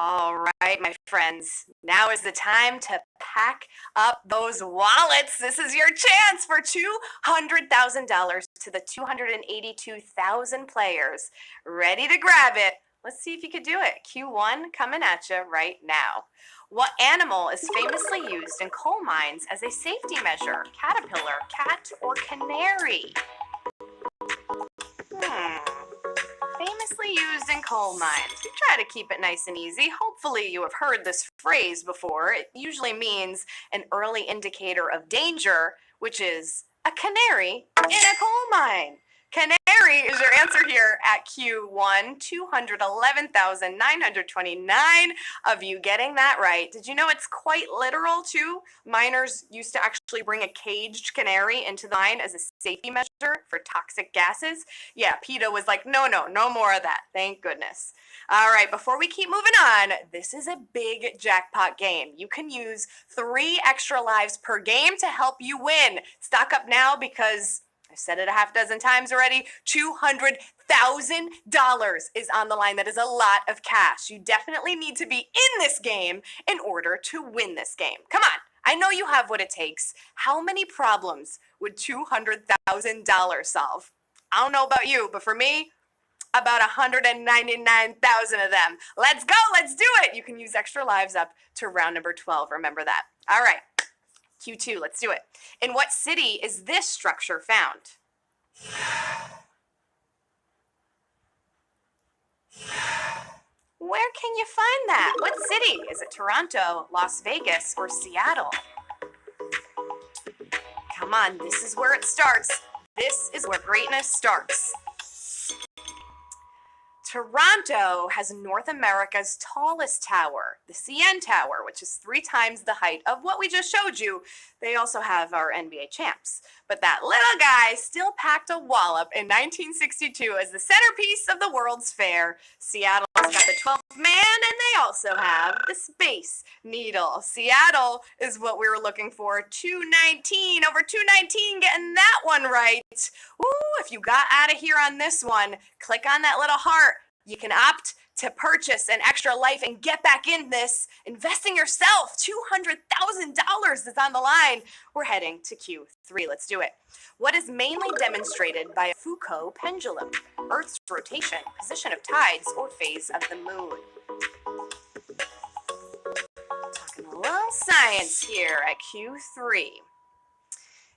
All right, my friends, now is the time to pack up those wallets. This is your chance for $200,000 to the 282,000 players. Ready to grab it? Let's see if you could do it. Q1 coming at you right now. What animal is famously used in coal mines as a safety measure? Caterpillar, cat, or canary? Famously used in coal mines. We try to keep it nice and easy. Hopefully you have heard this phrase before. It usually means an early indicator of danger, which is a canary in a coal mine. Canary is your answer here at Q1, 211,929 of you getting that right. Did you know it's quite literal too? Miners used to actually bring a caged canary into the mine as a safety measure for toxic gases. Yeah, PETA was like, no more of that. Thank goodness. All right, before we keep moving on, this is a big jackpot game. You can use 3 extra lives per game to help you win. Stock up now because I've said it a half dozen times already. $200,000 is on the line. That is a lot of cash. You definitely need to be in this game in order to win this game. Come on. I know you have what it takes. How many problems would $200,000 solve? I don't know about you, but for me, about 199,000 of them. Let's go. Let's do it. You can use extra lives up to round number 12. Remember that. All right. Q2, let's do it. In what city is this structure found? Where can you find that? What city? Is it Toronto, Las Vegas, or Seattle? Come on, this is where it starts. This is where greatness starts. Toronto has North America's tallest tower, the CN Tower, which is 3 times the height of what we just showed you. They also have our NBA champs. But that little guy still packed a wallop in 1962 as the centerpiece of the World's Fair. Seattle's got the 12th man, and they also have the Space Needle. Seattle is what we were looking for. 219, over 219, getting that one right. Ooh, if you got out of here on this one, click on that little heart. You can opt to purchase an extra life and get back in this. Invest in yourself. $200,000 is on the line. We're heading to Q3. Let's do it. What is mainly demonstrated by a Foucault pendulum? Earth's rotation, position of tides, or phase of the moon? Talking a little science here at Q3.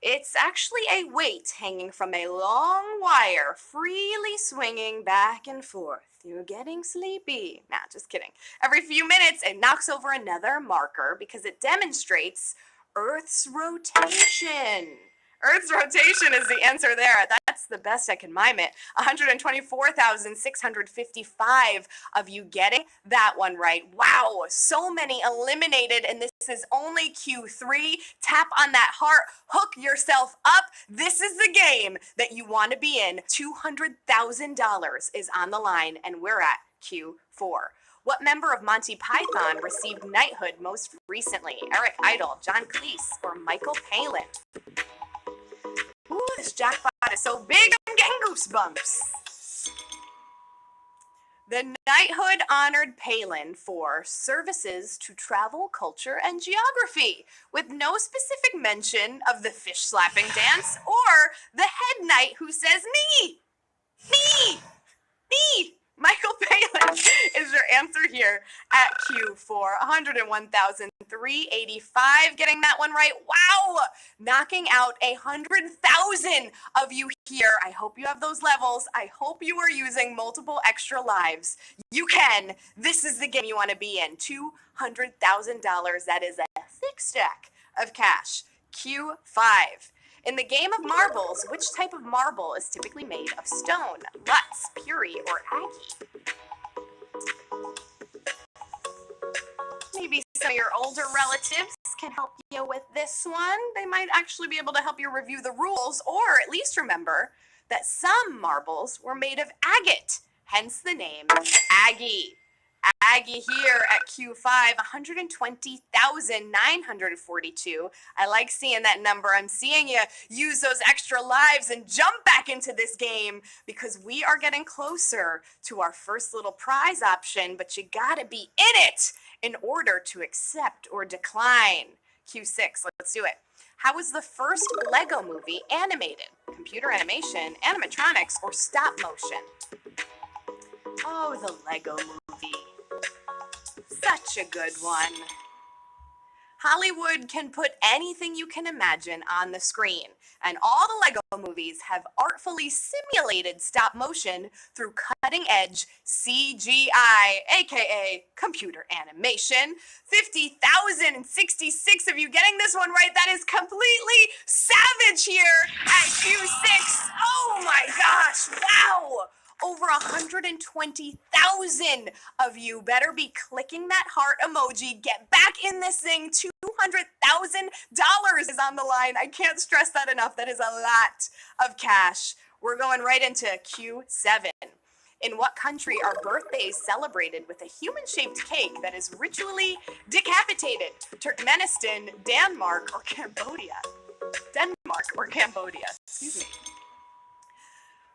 It's actually a weight hanging from a long wire, freely swinging back and forth. You're getting sleepy. Nah, just kidding. Every few minutes, it knocks over another marker because it demonstrates Earth's rotation. Earth's rotation is the answer there. That's the best I can mime it. 124,655 of you getting that one right. Wow, so many eliminated, and this is only Q3. Tap on that heart, hook yourself up. This is the game that you want to be in. $200,000 is on the line, and we're at Q4. What member of Monty Python received knighthood most recently? Eric Idle, John Cleese, or Michael Palin? Ooh, this jackpot is so big, I'm getting goosebumps. The knighthood honored Palin for services to travel, culture, and geography, with no specific mention of the fish-slapping dance or the head knight who says, me. Michael Palin is your answer here at Q4. 101,385. Getting that one right. Wow! Knocking out 100,000 of you here. I hope you have those levels. I hope you are using multiple extra lives. You can. This is the game you want to be in. $200,000. That is a thick stack of cash. Q5. In the game of marbles, which type of marble is typically made of stone? Lutz, Puri, or Aggie? Maybe some of your older relatives can help you with this one. They might actually be able to help you review the rules, or at least remember that some marbles were made of agate, hence the name Aggie. Aggie here at Q5, 120,942. I like seeing that number. I'm seeing you use those extra lives and jump back into this game because we are getting closer to our first little prize option, but you gotta be in it in order to accept or decline. Q6, let's do it. How was the first Lego movie animated? Computer animation, animatronics, or stop motion? Oh, the Lego movie. Such a good one. Hollywood can put anything you can imagine on the screen, and all the Lego movies have artfully simulated stop motion through cutting-edge CGI, aka computer animation. 50,066 of you getting this one right. That is completely savage here at Q6. Oh my gosh, wow! Over 120,000 of you better be clicking that heart emoji. Get back in this thing. $200,000 is on the line. I can't stress that enough. That is a lot of cash. We're going right into Q7. In what country are birthdays celebrated with a human-shaped cake that is ritually decapitated? Turkmenistan, Denmark, or Cambodia? Denmark or Cambodia, excuse me.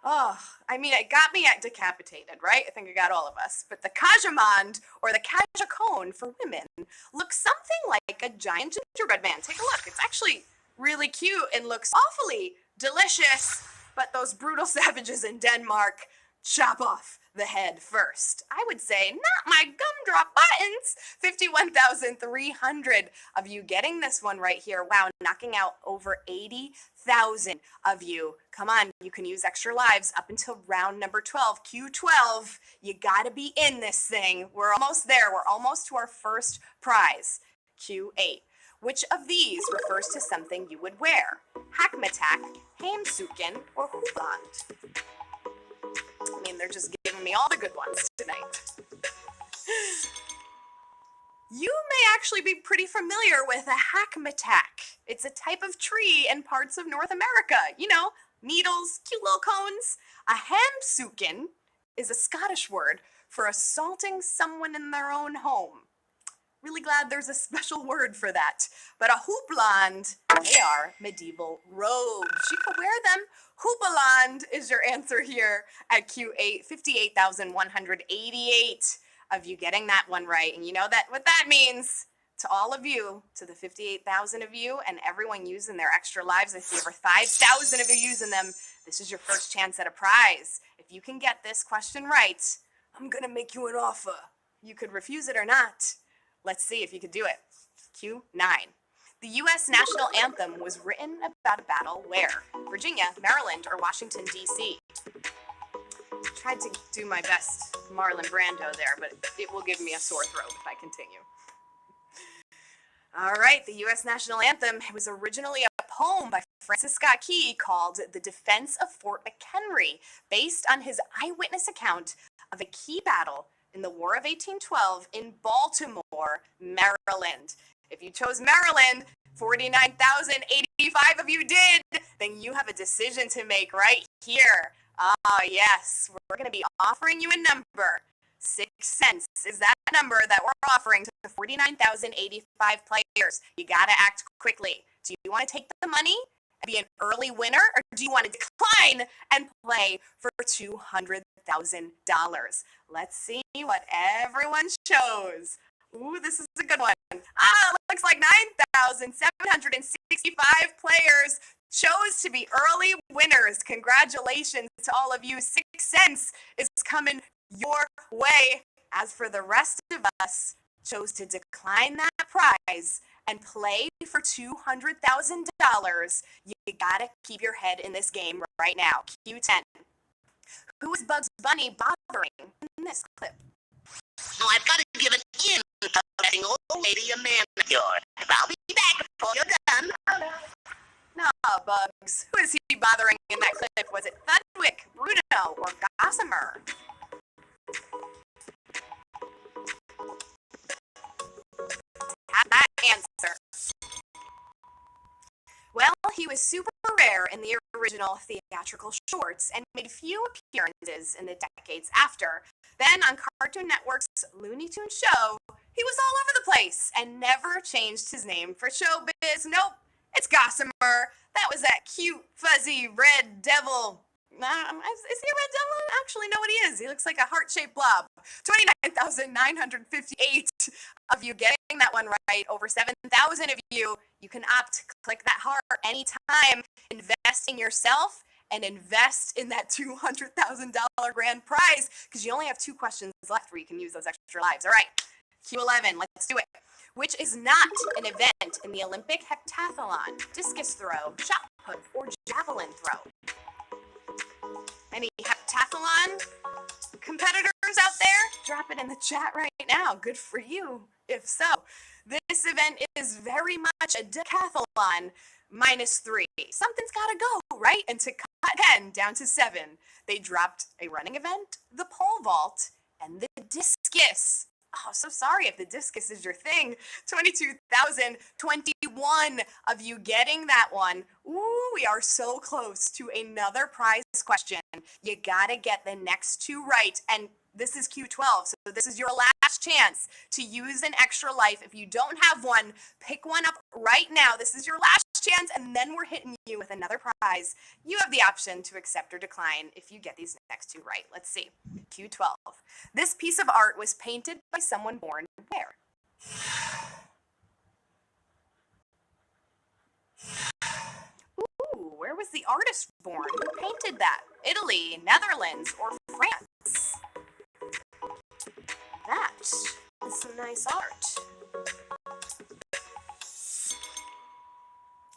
Oh, I mean, it got me at decapitated, right? I think it got all of us. But the Kajamand, or the Kajakone for women, looks something like a giant gingerbread man. Take a look. It's actually really cute and looks awfully delicious. But those brutal savages in Denmark chop off the head first. I would say, not my gumdrop buttons. 51,300 of you getting this one right here. Wow, knocking out over 80,000 of you. Come on, you can use extra lives up until round number 12. Q12, you gotta be in this thing. We're almost there. We're almost to our first prize. Q8. Which of these refers to something you would wear? Hackmatak, Heimsuken, or Hubland? I mean, they're just giving me all the good ones tonight. You may actually be pretty familiar with a hackmatak. It's a type of tree in parts of North America. You know, needles, cute little cones. A heimsuken is a Scottish word for assaulting someone in their own home. Really glad there's a special word for that. But a hoopland, they are medieval robes. You can wear them. Hoopaland is your answer here at Q8, 58,188 of you getting that one right. And you know that what that means to all of you, to the 58,000 of you and everyone using their extra lives. I see over 5,000 of you using them. This is your first chance at a prize. If you can get this question right, I'm going to make you an offer. You could refuse it or not. Let's see if you could do it. Q9. The U.S. national anthem was written about a battle where? Virginia, Maryland, or Washington, D.C.? Tried to do my best Marlon Brando there, but it will give me a sore throat if I continue. All right, the U.S. national anthem was originally a poem by Francis Scott Key called The Defense of Fort McHenry, based on his eyewitness account of a key battle in the War of 1812 in Baltimore, Maryland. If you chose Maryland, 49,085 of you did, then you have a decision to make right here. Yes, we're going to be offering you a number. 6 cents is that number that we're offering to 49,085 players. You got to act quickly. Do you want to take the money and be an early winner, or do you want to decline and play for $200,000? Let's see what everyone chose. Ooh, this is a good one. Looks like 9,765 players chose to be early winners. Congratulations to all of you. 6 cents is coming your way. As for the rest of us, chose to decline that prize and play for $200,000. You gotta keep your head in this game right now. Q10. Who is Bugs Bunny bothering in this clip? So I've got to give it in to letting old lady a manicure. I'll be back before you're done. No, Bugs. Who is he bothering in that clip? Was it Thudwick, Bruno, or Gossamer? Have that answer. Well, he was super rare in the original theatrical shorts and made few appearances in the decades after. Then on Cartoon Network's Looney Tunes show, he was all over the place and never changed his name for showbiz. Nope, it's Gossamer. That was that cute, fuzzy red devil. Is he a red devil? Actually, no, what he is. He looks like a heart-shaped blob. 29,958 of you getting that one right. Over 7,000 of you. You can opt to click that heart anytime. Invest in yourself and invest in that $200,000 grand prize because you only have 2 questions left where you can use those extra lives. All right, Q11, let's do it. Which is not an event in the Olympic heptathlon, discus throw, shot put, or javelin throw? Any heptathlon competitors out there? Drop it in the chat right now. Good for you, if so. This event is very much a decathlon. -3. Something's gotta go, right? And to cut 10 down to 7, they dropped a running event, the pole vault, and the discus. Oh, so sorry if the discus is your thing. 22,021 of you getting that one. Ooh, we are so close to another prize question. You gotta get the next 2 right, and this is Q12, so this is your last chance to use an extra life. If you don't have one, pick one up right now. This is your last chance, and then we're hitting you with another prize. You have the option to accept or decline if you get these next 2 right. Let's see. Q12. This piece of art was painted by someone born where? Ooh, where was the artist born? Who painted that? Italy, Netherlands, or France? That is some nice art.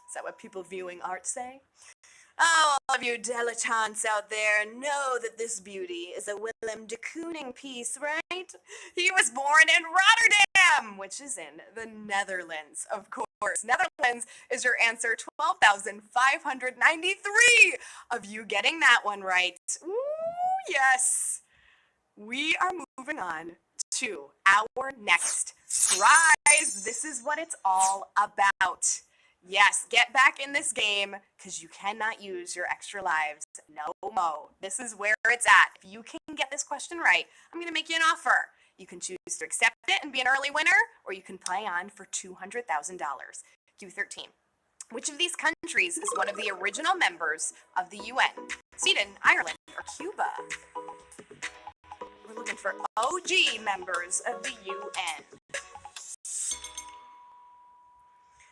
Is that what people viewing art say? Oh, all of you dilettantes out there know that this beauty is a Willem de Kooning piece, right? He was born in Rotterdam, which is in the Netherlands, of course. Netherlands is your answer. 12,593 of you getting that one right. Ooh, yes. We are moving on to our next prize. This is what it's all about. Yes, get back in this game because you cannot use your extra lives. No mo. This is where it's at. If you can get this question right, I'm going to make you an offer. You can choose to accept it and be an early winner, or you can play on for $200,000. Q13. Which of these countries is one of the original members of the UN? Sweden, Ireland, or Cuba? We're looking for OG members of the UN.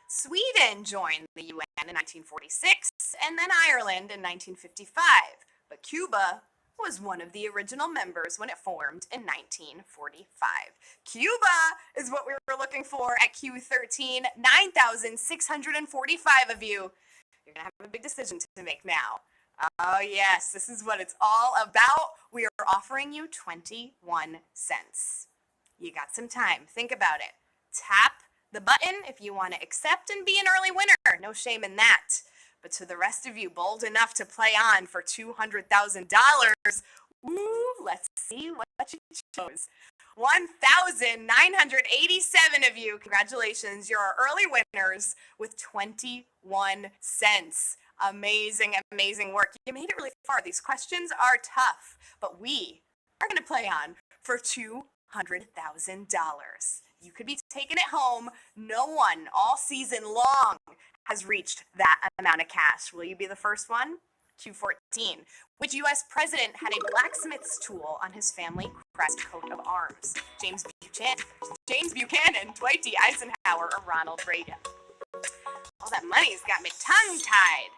Sweden joined the UN in 1946, and then Ireland in 1955. But Cuba was one of the original members when it formed in 1945. Cuba is what we were looking for at Q13. 9,645 of you. You're going to have a big decision to make now. Oh, yes, this is what it's all about. We are offering you 21 cents. You got some time. Think about it. Tap the button if you want to accept and be an early winner. No shame in that. But to the rest of you bold enough to play on for $200,000, let's see what you chose. 1,987 of you. Congratulations. You're our early winners with 21 cents. Amazing, amazing work. You made it really far. These questions are tough, but we are going to play on for $200,000. You could be taking it home. No one all season long has reached that amount of cash. Will you be the first one? Q14. Which U.S. president had a blacksmith's tool on his family crest coat of arms? James Buchanan, Dwight D. Eisenhower, or Ronald Reagan? All that money's got me tongue-tied.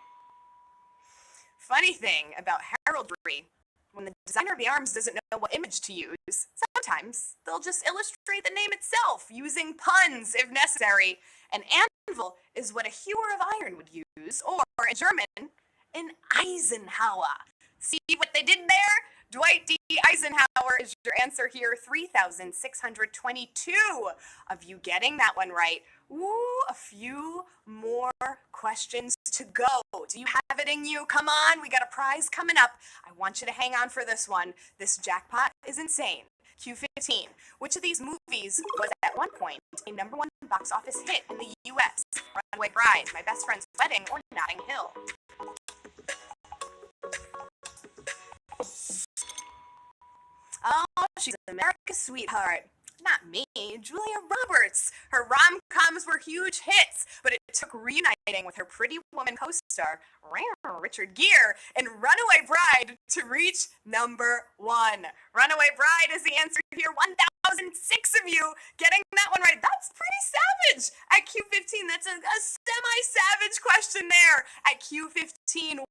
Funny thing about heraldry, when the designer of the arms doesn't know what image to use, sometimes they'll just illustrate the name itself using puns if necessary. An anvil is what a hewer of iron would use, or in German, an Eisenhower. See what they did there? Dwight D. Eisenhower is your answer here. 3,622 of you getting that one right. Ooh, a few more questions to go. Do you have it in you? Come on, we got a prize coming up. I want you to hang on for this one. This jackpot is insane. Q15. Q15. Which of these movies was at one point a #1 box office hit in the U.S.? Runaway Bride, My Best Friend's Wedding, or Notting Hill? Oh, she's America's sweetheart. Not me, Julia Roberts. Her rom-coms were huge hits, but it took reuniting with her Pretty Woman co-star, Richard Gere, in Runaway Bride to reach #1. Runaway Bride is the answer here. 1,006 of you getting that one right. That's pretty savage. At Q15, that's a semi-savage question there. At Q15,